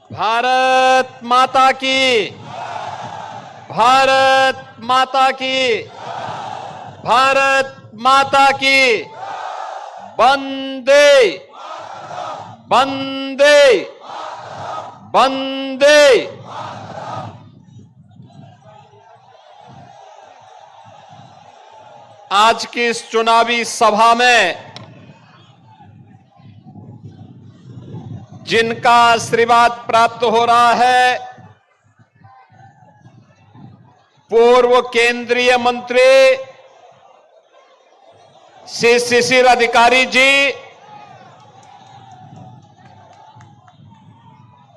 भारत माता की, भारत माता की, भारत माता की। वंदे वंदे वंदे। आज की इस चुनावी सभा में जिनका आशीर्वाद प्राप्त हो रहा है, पूर्व केंद्रीय मंत्री श्री शिशिर अधिकारी जी,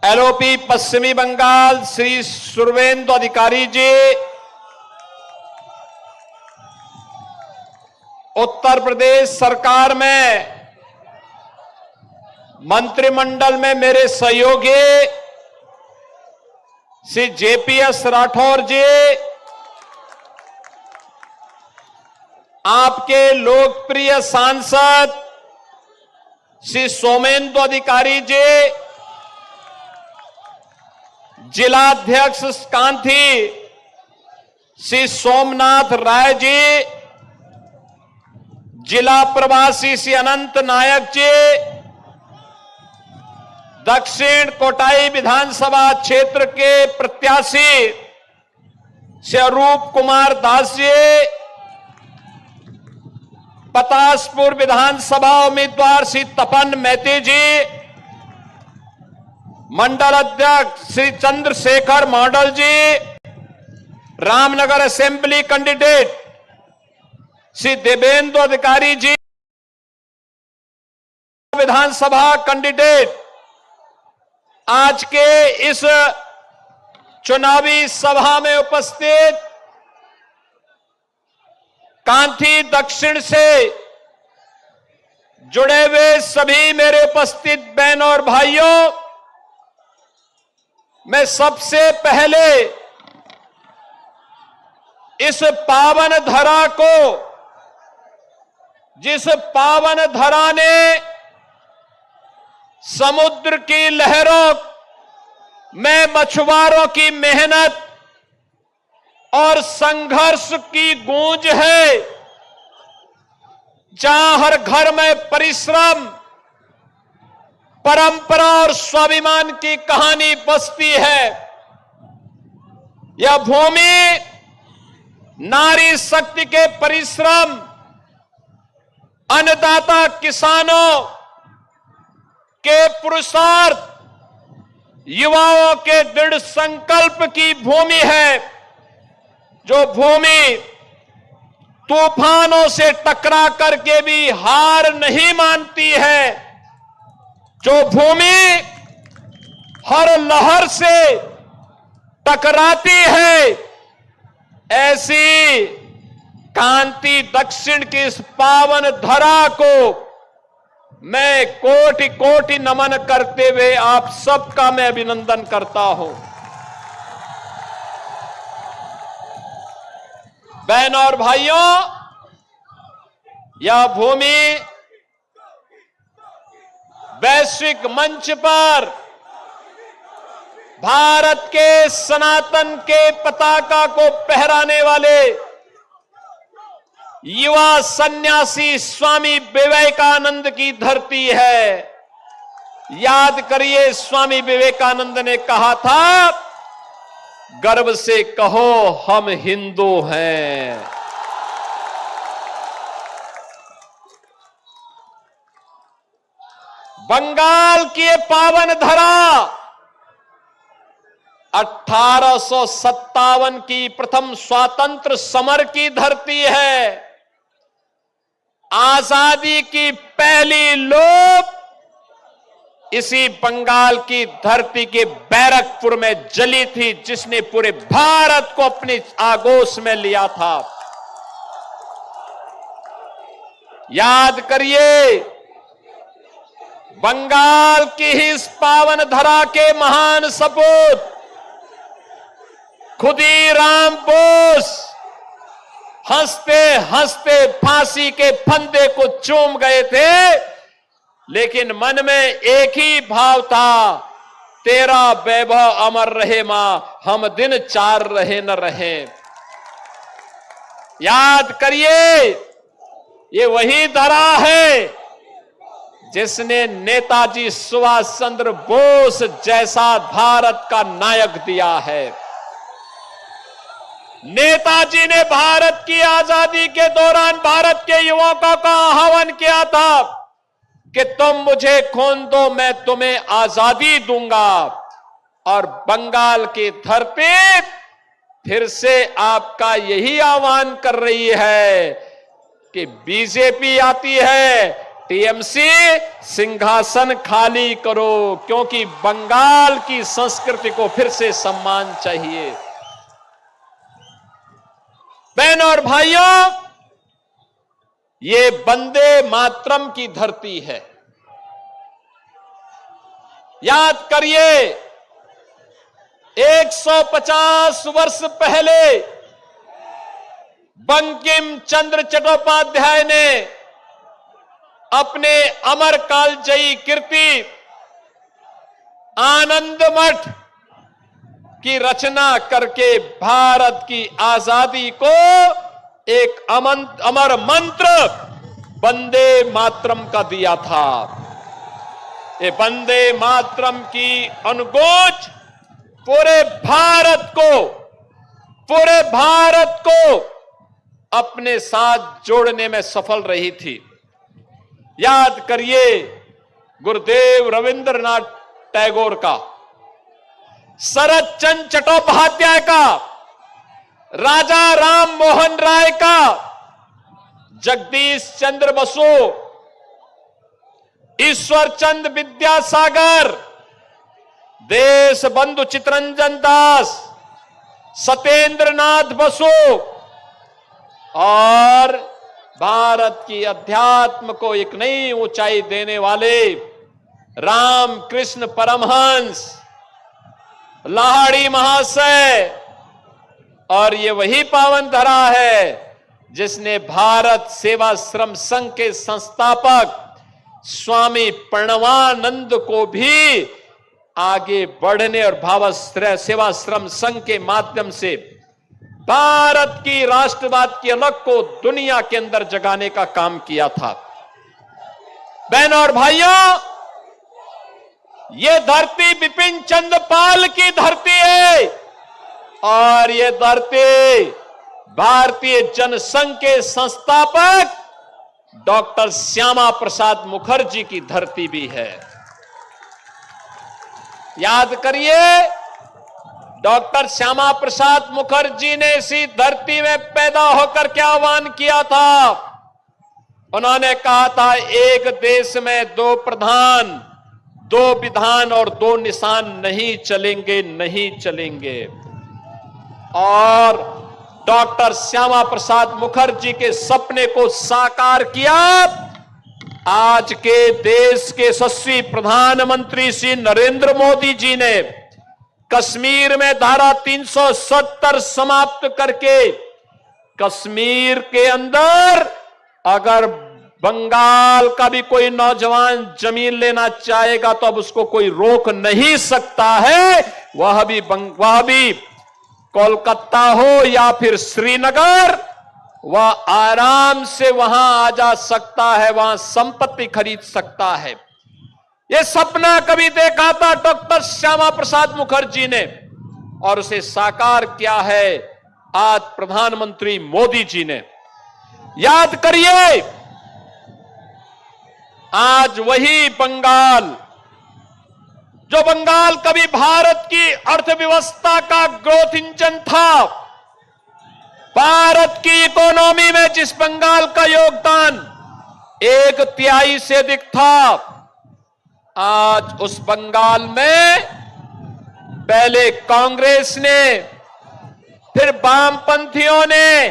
एलओपी पश्चिमी बंगाल श्री सुरवेंदु अधिकारी जी, उत्तर प्रदेश सरकार में मंत्रिमंडल में मेरे सहयोगी श्री जेपीएस राठौर जी, आपके लोकप्रिय सांसद श्री सोमेंदु अधिकारी जी, जिलाध्यक्ष कांथी श्री सोमनाथ राय जी, जिला प्रवासी श्री अनंत नायक जी, दक्षिण कोटाई विधानसभा क्षेत्र के प्रत्याशी श्री अरूप कुमार दास जी, पतासपुर विधानसभा उम्मीदवार श्री तपन मैती जी, मंडल अध्यक्ष श्री चंद्रशेखर मॉडल जी, रामनगर असेंबली कैंडिडेट श्री देवेंद्र अधिकारी जी, विधानसभा कैंडिडेट आज के इस चुनावी सभा में उपस्थित कांथी दक्षिण से जुड़े हुए सभी मेरे उपस्थित बहनों और भाइयों, मैं सबसे पहले इस पावन धरा को, जिस पावन धरा ने समुद्र की लहरों में मछुआरों की मेहनत और संघर्ष की गूंज है, जहां हर घर में परिश्रम, परंपरा और स्वाभिमान की कहानी बसती है। यह भूमि नारी शक्ति के परिश्रम, अन्नदाता किसानों के पुरुषार्थ, युवाओं के दृढ़ संकल्प की भूमि है। जो भूमि तूफानों से टकरा करके भी हार नहीं मानती है, जो भूमि हर लहर से टकराती है, ऐसी कांथी दक्षिण की इस पावन धरा को मैं कोटि कोटि नमन करते हुए आप सबका मैं अभिनंदन करता हूं। बहनों और भाइयों, यह भूमि वैश्विक मंच पर भारत के सनातन के पताका को फहराने वाले युवा सन्यासी स्वामी विवेकानंद की धरती है। याद करिए, स्वामी विवेकानंद ने कहा था, गर्व से कहो हम हिंदू हैं। बंगाल की ये पावन धरा 1857 की प्रथम स्वातंत्र समर की धरती है। आजादी की पहली लोप इसी बंगाल की धरती के बैरकपुर में जली थी, जिसने पूरे भारत को अपनी आगोश में लिया था। याद करिए, बंगाल की ही इस पावन धरा के महान सपूत खुदीराम बोस हंसते हंसते फांसी के फंदे को चूम गए थे, लेकिन मन में एक ही भाव था तेरा वैभव अमर रहे मां, हम दिन चार रहे न रहे। याद करिए, ये वही धरा है जिसने नेताजी सुभाष चंद्र बोस जैसा भारत का नायक दिया है। नेताजी ने भारत की आजादी के दौरान भारत के युवकों का आह्वान किया था कि तुम मुझे खून दो, मैं तुम्हें आजादी दूंगा। और बंगाल की धरती फिर से आपका यही आह्वान कर रही है कि बीजेपी आती है, टीएमसी सिंहासन खाली करो, क्योंकि बंगाल की संस्कृति को फिर से सम्मान चाहिए। बहनों और भाइयों, ये वंदे मातरम की धरती है। याद करिए, 150 वर्ष पहले बंकिम चंद्र चट्टोपाध्याय ने अपने अमर कालजयी कृति आनंद मठ की रचना करके भारत की आजादी को एक अमर मंत्र वंदे मातरम का दिया था। ये वंदे मातरम की अनुगूंज पूरे भारत को अपने साथ जोड़ने में सफल रही थी। याद करिए गुरुदेव रविंद्रनाथ टैगोर का, शरद चंद्र चट्टोपाध्याय का, राजा राम मोहन राय का, जगदीश चंद्र बसु, ईश्वर चंद विद्यासागर, देश बंधु चित्तरंजन दास, सत्येंद्र नाथ बसु और भारत की अध्यात्म को एक नई ऊंचाई देने वाले रामकृष्ण परमहंस, लाहिड़ी महाशय। और ये वही पावन धरा है जिसने भारत सेवाश्रम संघ के संस्थापक स्वामी प्रणवानंद को भी आगे बढ़ने और भावश्रय सेवाश्रम संघ के माध्यम से भारत की राष्ट्रवाद की अलग को दुनिया के अंदर जगाने का काम किया था। बहनों और भाइयों, ये धरती बिपिन चंद्र पाल की धरती है और ये धरती भारतीय जनसंघ के संस्थापक डॉक्टर श्यामा प्रसाद मुखर्जी की धरती भी है। याद करिए, डॉक्टर श्यामा प्रसाद मुखर्जी ने इसी धरती में पैदा होकर क्या आह्वान किया था। उन्होंने कहा था, एक देश में दो प्रधान, दो विधान और दो निशान नहीं चलेंगे, नहीं चलेंगे। और डॉक्टर श्यामा प्रसाद मुखर्जी के सपने को साकार किया आज के देश के यशस्वी प्रधानमंत्री श्री नरेंद्र मोदी जी ने। कश्मीर में धारा 370 समाप्त करके कश्मीर के अंदर अगर बंगाल का भी कोई नौजवान जमीन लेना चाहेगा तो अब उसको कोई रोक नहीं सकता है। वह भी कोलकाता हो या फिर श्रीनगर, वह आराम से वहां आ जा सकता है, वहां संपत्ति खरीद सकता है। यह सपना कभी देखा था डॉक्टर श्यामा प्रसाद मुखर्जी ने और उसे साकार किया है आज प्रधानमंत्री मोदी जी ने। याद करिए, आज वही बंगाल, जो बंगाल कभी भारत की अर्थव्यवस्था का ग्रोथ इंजन था, भारत की इकोनॉमी में जिस बंगाल का योगदान 1/3 से अधिक था, आज उस बंगाल में पहले कांग्रेस ने, फिर वामपंथियों ने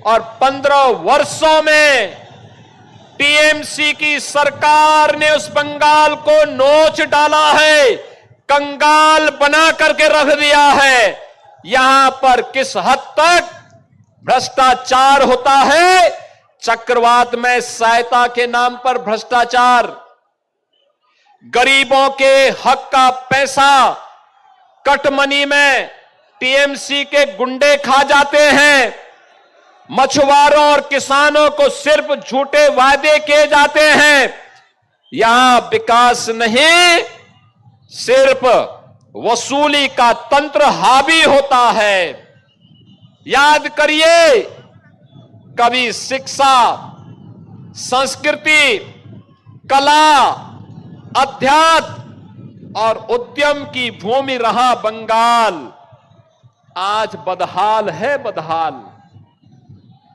और 15 वर्षों में टीएमसी की सरकार ने उस बंगाल को नोच डाला है, कंगाल बना करके रख दिया है। यहां पर किस हद तक भ्रष्टाचार होता है, चक्रवात में सहायता के नाम पर भ्रष्टाचार, गरीबों के हक का पैसा कटमनी में टीएमसी के गुंडे खा जाते हैं। मछुआरों और किसानों को सिर्फ झूठे वादे किए जाते हैं। यहां विकास नहीं, सिर्फ वसूली का तंत्र हावी होता है। याद करिए, कभी शिक्षा, संस्कृति, कला, अध्यात्म और उद्यम की भूमि रहा बंगाल, आज बदहाल है बदहाल।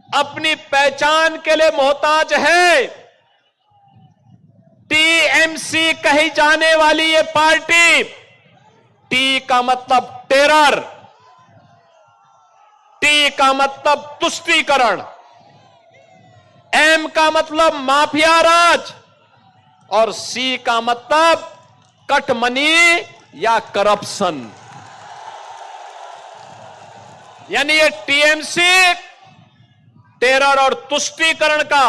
अपनी पहचान के लिए मोहताज है। टीएमसी कही जाने वाली ये पार्टी, टी का मतलब टेरर, टी का मतलब तुष्टीकरण, एम का मतलब माफिया राज और सी का मतलब कटमनी या करप्शन। यानी ये टीएमसी टेरर और तुष्टीकरण का,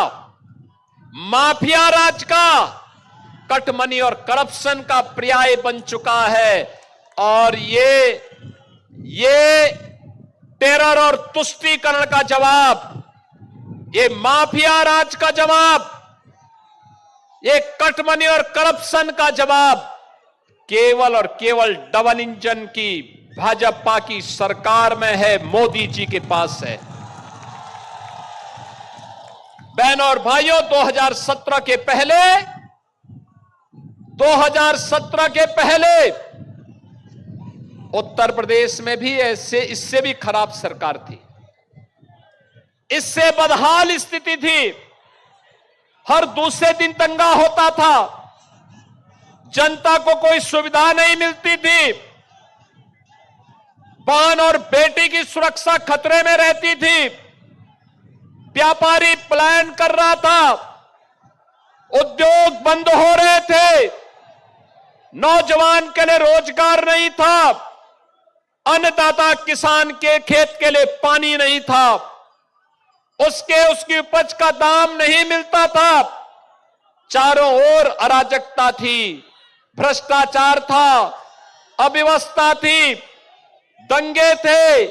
माफिया राज का, कटमनी और करप्शन का पर्याय बन चुका है। और ये टेरर और तुष्टीकरण का जवाब, ये माफिया राज का जवाब, ये कटमनी और करप्शन का जवाब केवल और केवल डबल इंजन की भाजपा की सरकार में है, मोदी जी के पास है। बहनों और भाइयों, 2017 के पहले उत्तर प्रदेश में भी इससे भी खराब सरकार थी, इससे बदहाल स्थिति थी। हर दूसरे दिन दंगा होता था, जनता को कोई सुविधा नहीं मिलती थी, बहन और बेटी की सुरक्षा खतरे में रहती थी, व्यापारी पलायन कर रहा था, उद्योग बंद हो रहे थे, नौजवान के लिए रोजगार नहीं था, अन्नदाता किसान के खेत के लिए पानी नहीं था, उसकी उपज का दाम नहीं मिलता था, चारों ओर अराजकता थी, भ्रष्टाचार था, अव्यवस्था थी, दंगे थे,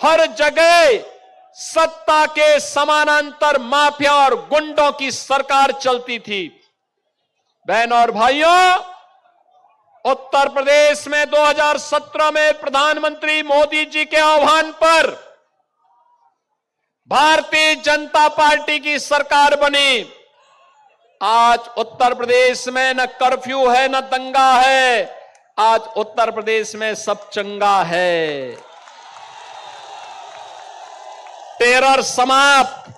हर जगह सत्ता के समानांतर माफिया और गुंडों की सरकार चलती थी। बहनों और भाइयों, उत्तर प्रदेश में 2017 में प्रधानमंत्री मोदी जी के आह्वान पर भारतीय जनता पार्टी की सरकार बनी। आज उत्तर प्रदेश में न कर्फ्यू है न दंगा है, आज उत्तर प्रदेश में सब चंगा है। टेरर समाप्त,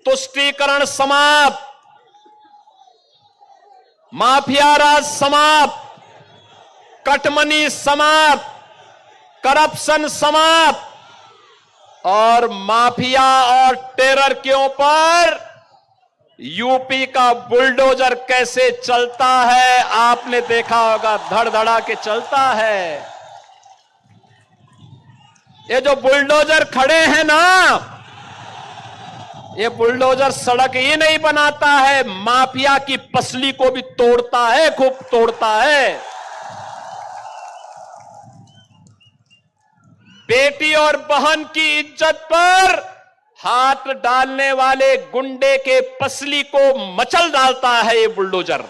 तुष्टीकरण समाप्त, माफिया राज समाप्त, कटमनी समाप्त, करप्शन समाप्त और माफिया और टेरर के ऊपर यूपी का बुलडोजर कैसे चलता है आपने देखा होगा, धड़धड़ा के चलता है। ये जो बुलडोजर खड़े हैं ना, ये बुलडोजर सड़क ही नहीं बनाता है, माफिया की पसली को भी तोड़ता है, खूब तोड़ता है। बेटी और बहन की इज्जत पर हाथ डालने वाले गुंडे के पसली को मचल डालता है ये बुलडोजर।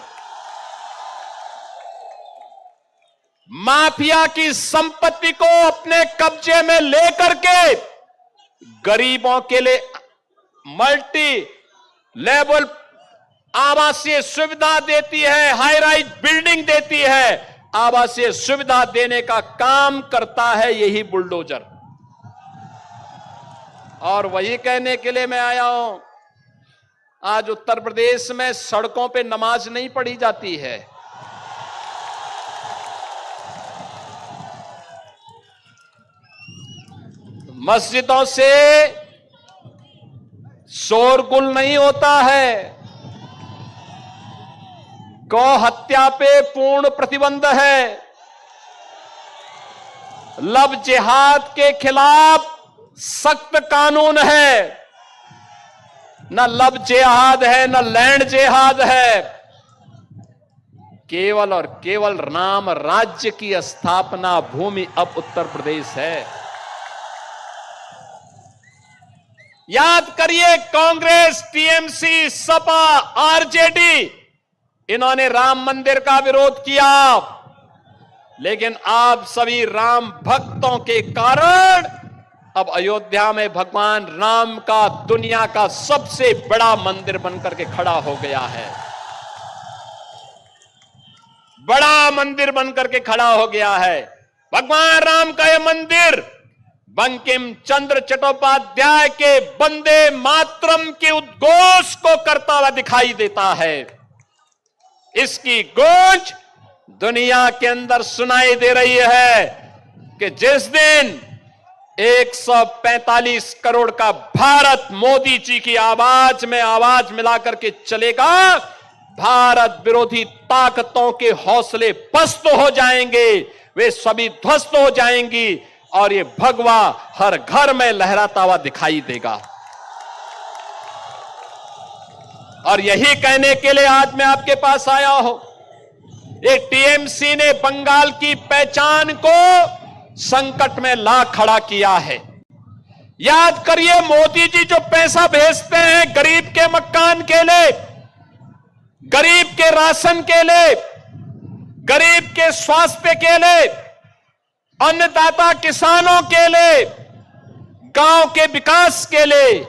माफिया की संपत्ति को अपने कब्जे में लेकर के गरीबों के लिए मल्टी लेवल आवासीय सुविधा देती है, हाई राइज बिल्डिंग देती है, आवासीय सुविधा देने का काम करता है यही बुलडोजर। और वही कहने के लिए मैं आया हूं, आज उत्तर प्रदेश में सड़कों पे नमाज नहीं पढ़ी जाती है। मस्जिदों से शोरगुल नहीं होता है, गौ हत्या पे पूर्ण प्रतिबंध है, लव जिहाद के खिलाफ सख्त कानून है, न लव जिहाद है न लैंड जिहाद है। केवल और केवल राम राज्य की स्थापना भूमि अब उत्तर प्रदेश है। याद करिए, कांग्रेस, टीएमसी, सपा, आरजेडी, इन्होंने राम मंदिर का विरोध किया, लेकिन आप सभी राम भक्तों के कारण अब अयोध्या में भगवान राम का दुनिया का सबसे बड़ा मंदिर बनकर के खड़ा हो गया है। बड़ा मंदिर बनकर के खड़ा हो गया है। भगवान राम का यह मंदिर बंकिम चंद्र चट्टोपाध्याय के वंदे मातरम के उद्घोष को करता हुआ दिखाई देता है। इसकी गूंज दुनिया के अंदर सुनाई दे रही है कि जिस दिन 145 करोड़ का भारत मोदी जी की आवाज में आवाज मिलाकर के चलेगा, भारत विरोधी ताकतों के हौसले पस्त हो जाएंगे, वे सभी ध्वस्त हो जाएंगी और ये भगवा हर घर में लहराता हुआ दिखाई देगा। और यही कहने के लिए आज मैं आपके पास आया हूं। ये टीएमसी ने बंगाल की पहचान को संकट में ला खड़ा किया है। याद करिए, मोदी जी जो पैसा भेजते हैं गरीब के मकान के लिए, गरीब के राशन के लिए, गरीब के स्वास्थ्य के लिए, अन्नदाता किसानों के लिए, गांव के विकास के लिए,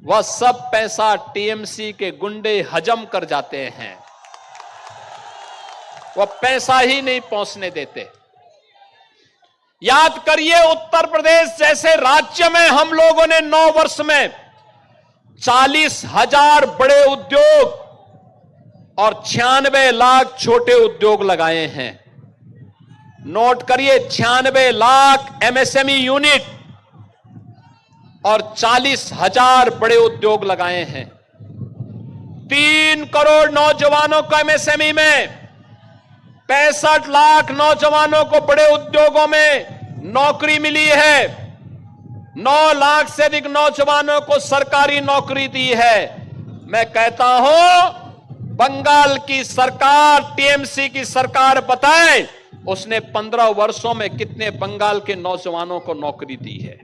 वह सब पैसा टीएमसी के गुंडे हजम कर जाते हैं। वह पैसा ही नहीं पहुंचने देते। याद करिए, उत्तर प्रदेश जैसे राज्य में हम लोगों ने 9 वर्ष में 40,000 बड़े उद्योग और 96 लाख छोटे उद्योग लगाए हैं। नोट करिए, 96 लाख एमएसएमई यूनिट और 40,000 बड़े उद्योग लगाए हैं। 3 करोड़ नौजवानों को एमएसएमई में, 65 लाख नौजवानों को बड़े उद्योगों में नौकरी मिली है। 9 लाख से अधिक नौजवानों को सरकारी नौकरी दी है। मैं कहता हूं, बंगाल की सरकार, टीएमसी की सरकार बताए उसने 15 वर्षों में कितने बंगाल के नौजवानों को नौकरी दी है,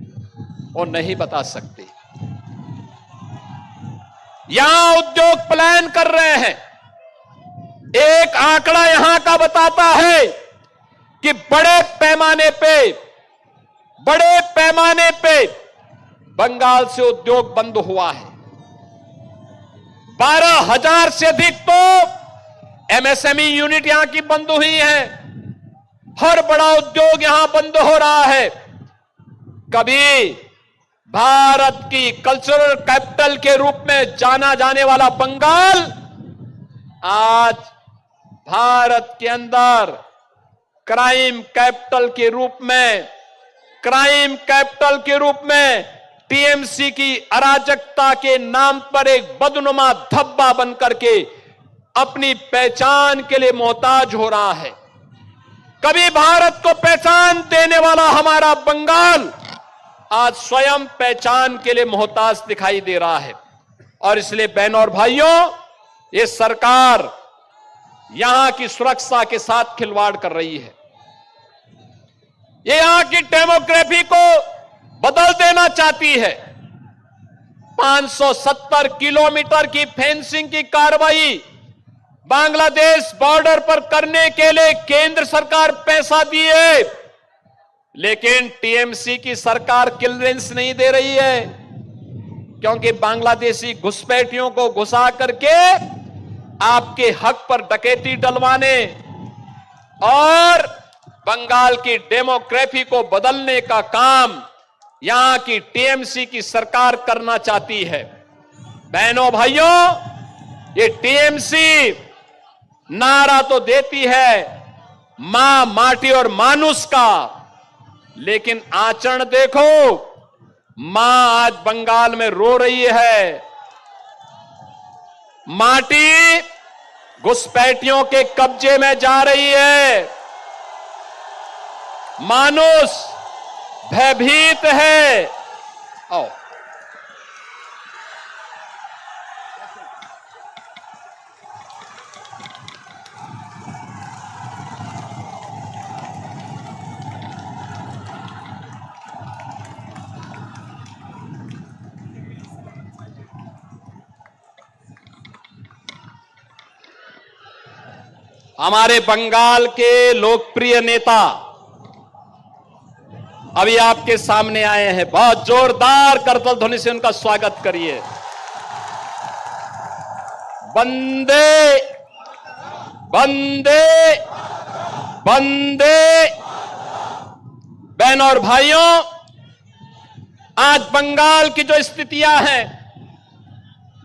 वो नहीं बता सकती। यहां उद्योग प्लान कर रहे हैं। एक आंकड़ा यहां का बताता है कि बड़े पैमाने पे बंगाल से उद्योग बंद हुआ है। 12,000 से अधिक तो एमएसएमई यूनिट यहां की बंद हुई है। हर बड़ा उद्योग यहां बंद हो रहा है। कभी भारत की कल्चरल कैपिटल के रूप में जाना जाने वाला बंगाल आज भारत के अंदर क्राइम कैपिटल के रूप में टीएमसी की अराजकता के नाम पर एक बदनुमा धब्बा बनकर के अपनी पहचान के लिए मोहताज हो रहा है। कभी भारत को पहचान देने वाला हमारा बंगाल आज स्वयं पहचान के लिए मोहताज दिखाई दे रहा है। और इसलिए बहनों और भाइयों, ये सरकार यहां की सुरक्षा के साथ खिलवाड़ कर रही है। ये यहां की डेमोग्राफी को बदल देना चाहती है। 570 किलोमीटर की फेंसिंग की कार्रवाई बांग्लादेश बॉर्डर पर करने के लिए केंद्र सरकार पैसा दिए, लेकिन टीएमसी की सरकार क्लियरेंस नहीं दे रही है, क्योंकि बांग्लादेशी घुसपैठियों को घुसा करके आपके हक पर डकैती डलवाने और बंगाल की डेमोग्राफी को बदलने का काम यहां की टीएमसी की सरकार करना चाहती है। बहनों भाइयों, ये टीएमसी नारा तो देती है मां, माटी और मानुष का, लेकिन आचरण देखो, मां आज बंगाल में रो रही है। माटी घुसपैठियों के कब्जे में जा रही है। मानुष भयभीत है। आओ, हमारे बंगाल के लोकप्रिय नेता अभी आपके सामने आए हैं। बहुत जोरदार करतल ध्वनि से उनका स्वागत करिए। वंदे वंदे वंदे। बहनों और भाइयों, आज बंगाल की जो स्थितियां हैं,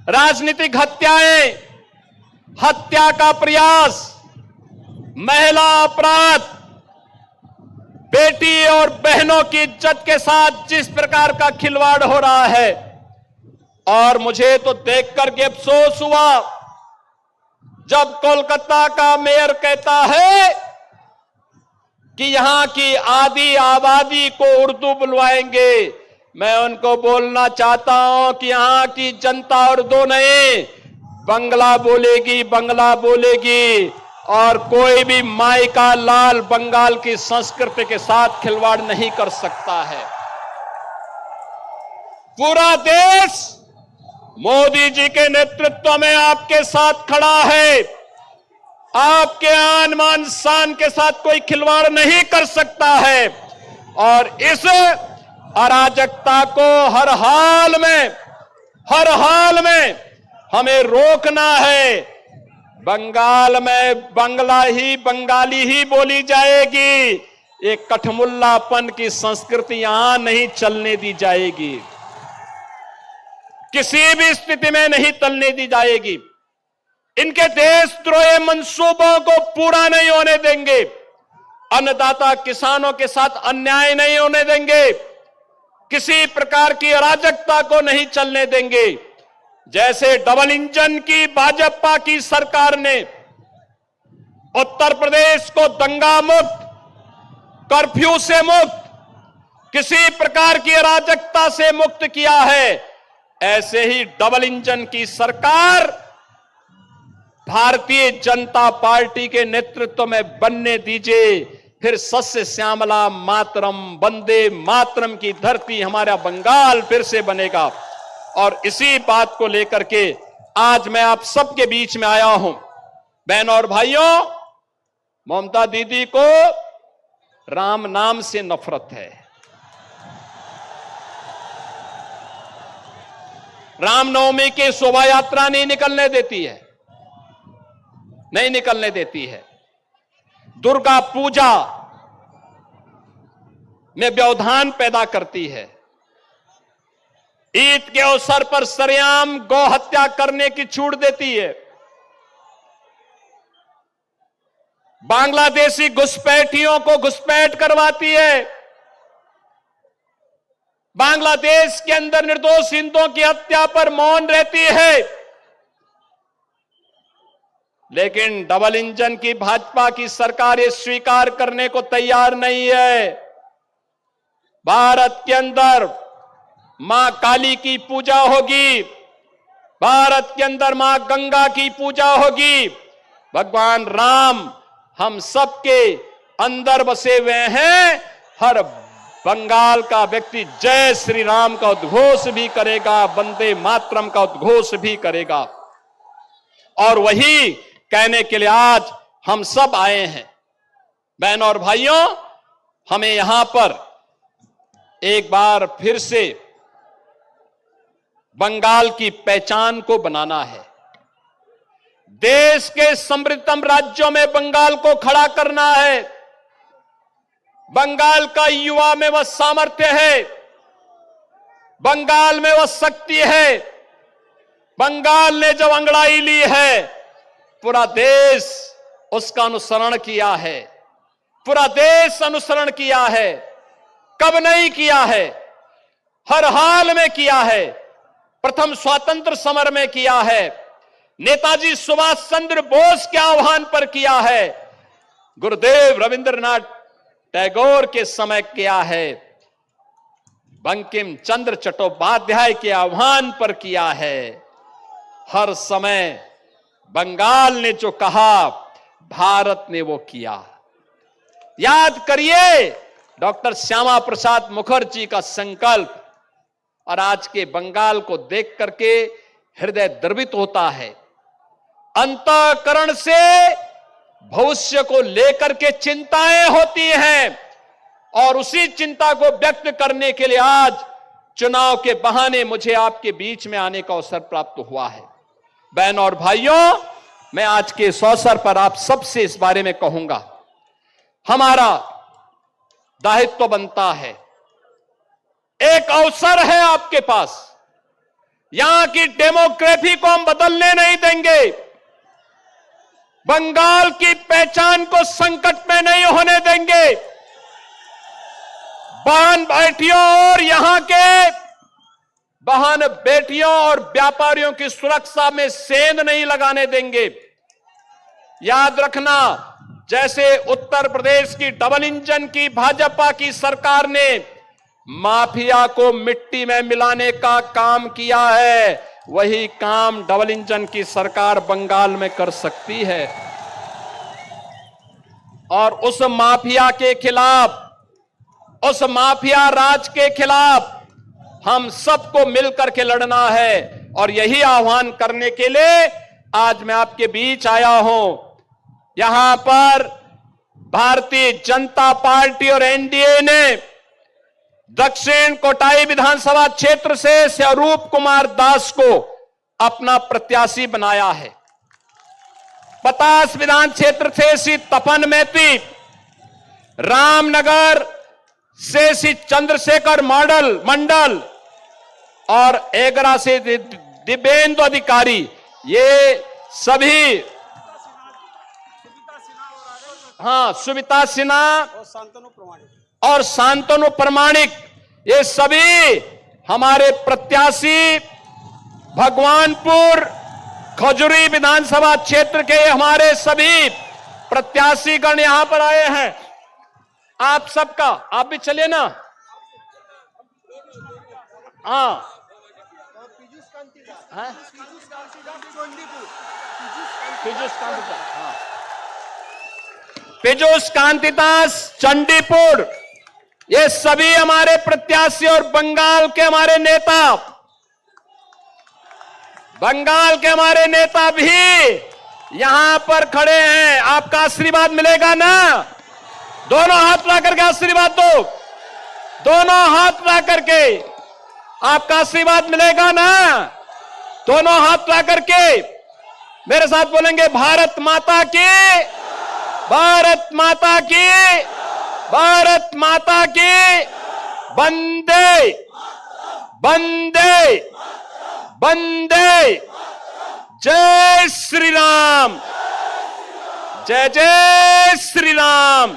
राजनीतिक हत्याएं, हत्या का प्रयास, महिला अपराध, बेटी और बहनों की इज्जत के साथ जिस प्रकार का खिलवाड़ हो रहा है, और मुझे तो देख करके अफसोस हुआ जब कोलकाता का मेयर कहता है कि यहां की आधी आबादी को उर्दू बुलवाएंगे। मैं उनको बोलना चाहता हूं कि यहां की जनता उर्दू नहीं, बंगला बोलेगी, बंगला बोलेगी, और कोई भी माई का लाल बंगाल की संस्कृति के साथ खिलवाड़ नहीं कर सकता है। पूरा देश मोदी जी के नेतृत्व में आपके साथ खड़ा है। आपके आन मान शान के साथ कोई खिलवाड़ नहीं कर सकता है, और इस अराजकता को हर हाल में हमें रोकना है। बंगाल में बंगाली ही बोली जाएगी। ये कठमुल्लापन की संस्कृति यहां नहीं चलने दी जाएगी, किसी भी स्थिति में नहीं चलने दी जाएगी। इनके देशद्रोही मंसूबों को पूरा नहीं होने देंगे। अन्नदाता किसानों के साथ अन्याय नहीं होने देंगे। किसी प्रकार की अराजकता को नहीं चलने देंगे। जैसे डबल इंजन की भाजपा की सरकार ने उत्तर प्रदेश को दंगा मुक्त, कर्फ्यू से मुक्त, किसी प्रकार की अराजकता से मुक्त किया है, ऐसे ही डबल इंजन की सरकार भारतीय जनता पार्टी के नेतृत्व में बनने दीजिए। फिर सस्य श्यामला मातरम, वंदे मातरम की धरती हमारा बंगाल फिर से बनेगा। और इसी बात को लेकर के आज मैं आप सबके बीच में आया हूं। बहनों और भाइयों, ममता दीदी को राम नाम से नफरत है। रामनवमी की शोभा यात्रा नहीं निकलने देती है, दुर्गा पूजा में व्यवधान पैदा करती है। ईद के अवसर पर सरेआम गौ हत्या करने की छूट देती है। बांग्लादेशी घुसपैठियों को घुसपैठ करवाती है। बांग्लादेश के अंदर निर्दोष हिंदुओं की हत्या पर मौन रहती है। लेकिन डबल इंजन की भाजपा की सरकार ये स्वीकार करने को तैयार नहीं है। भारत के अंदर मां काली की पूजा होगी, भारत के अंदर मां गंगा की पूजा होगी। भगवान राम हम सबके अंदर बसे हुए हैं। हर बंगाल का व्यक्ति जय श्री राम का उद्घोष भी करेगा, वंदे मातरम का उद्घोष भी करेगा। और वही कहने के लिए आज हम सब आए हैं। बहनों और भाइयों, हमें यहां पर एक बार फिर से बंगाल की पहचान को बनाना है। देश के समृद्धतम राज्यों में बंगाल को खड़ा करना है। बंगाल का युवा में वह सामर्थ्य है, बंगाल में वह शक्ति है। बंगाल ने जब अंगड़ाई ली है, पूरा देश उसका अनुसरण किया है। पूरा देश अनुसरण किया है। कब नहीं किया है? हर हाल में किया है। प्रथम स्वातंत्र समर में किया है, नेताजी सुभाष चंद्र बोस के आह्वान पर किया है, गुरुदेव रविंद्रनाथ टैगोर के समय किया है, बंकिम चंद्र चट्टोपाध्याय के आह्वान पर किया है। हर समय बंगाल ने जो कहा, भारत ने वो किया। याद करिए डॉक्टर श्यामा प्रसाद मुखर्जी का संकल्प, और आज के बंगाल को देख करके हृदय द्रवित होता है। अंतःकरण से भविष्य को लेकर के चिंताएं होती हैं और उसी चिंता को व्यक्त करने के लिए आज चुनाव के बहाने मुझे आपके बीच में आने का अवसर प्राप्त हुआ है। बहन और भाइयों, मैं आज के इस अवसर पर आप सबसे इस बारे में कहूंगा, हमारा दायित्व बनता है, एक अवसर है आपके पास, यहां की डेमोग्राफी को हम बदलने नहीं देंगे, बंगाल की पहचान को संकट में नहीं होने देंगे, बहन बेटियों और यहां के बहन बेटियों और व्यापारियों की सुरक्षा में सेंध नहीं लगाने देंगे। याद रखना, जैसे उत्तर प्रदेश की डबल इंजन की भाजपा की सरकार ने माफिया को मिट्टी में मिलाने का काम किया है, वही काम डबल इंजन की सरकार बंगाल में कर सकती है। और उस माफिया के खिलाफ, उस माफिया राज के खिलाफ हम सबको मिलकर के लड़ना है और यही आह्वान करने के लिए आज मैं आपके बीच आया हूं। यहां पर भारतीय जनता पार्टी और एनडीए ने दक्षिण कोटाई विधानसभा क्षेत्र से स्वरूप कुमार दास को अपना प्रत्याशी बनाया है। 50 विधान क्षेत्र से श्री तपन मैती, रामनगर से श्री चंद्रशेखर मंडल और एगरा से दिव्येंदु अधिकारी, ये सभी, हाँ, सुविता सिन्हा और शांतनु प्रमाणिक, ये सभी हमारे प्रत्याशी भगवानपुर खजुरी विधानसभा क्षेत्र के हमारे सभी प्रत्याशीगण यहां पर आए हैं। आप सबका, आप भी चलिए ना। हाँ, पीयूष कांतिदास चंडीपुर, ये सभी हमारे प्रत्याशी और बंगाल के हमारे नेता भी यहां पर खड़े हैं। आपका आशीर्वाद मिलेगा ना? दोनों हाथ ला करके आशीर्वाद दो, दोनों हाथ ला करके आपका आशीर्वाद मिलेगा ना? दोनों हाथ ला करके मेरे साथ बोलेंगे, भारत माता की, भारत माता की, भारत माता की, वंदे वंदे वंदे, जय श्री राम, जय जय श्री राम।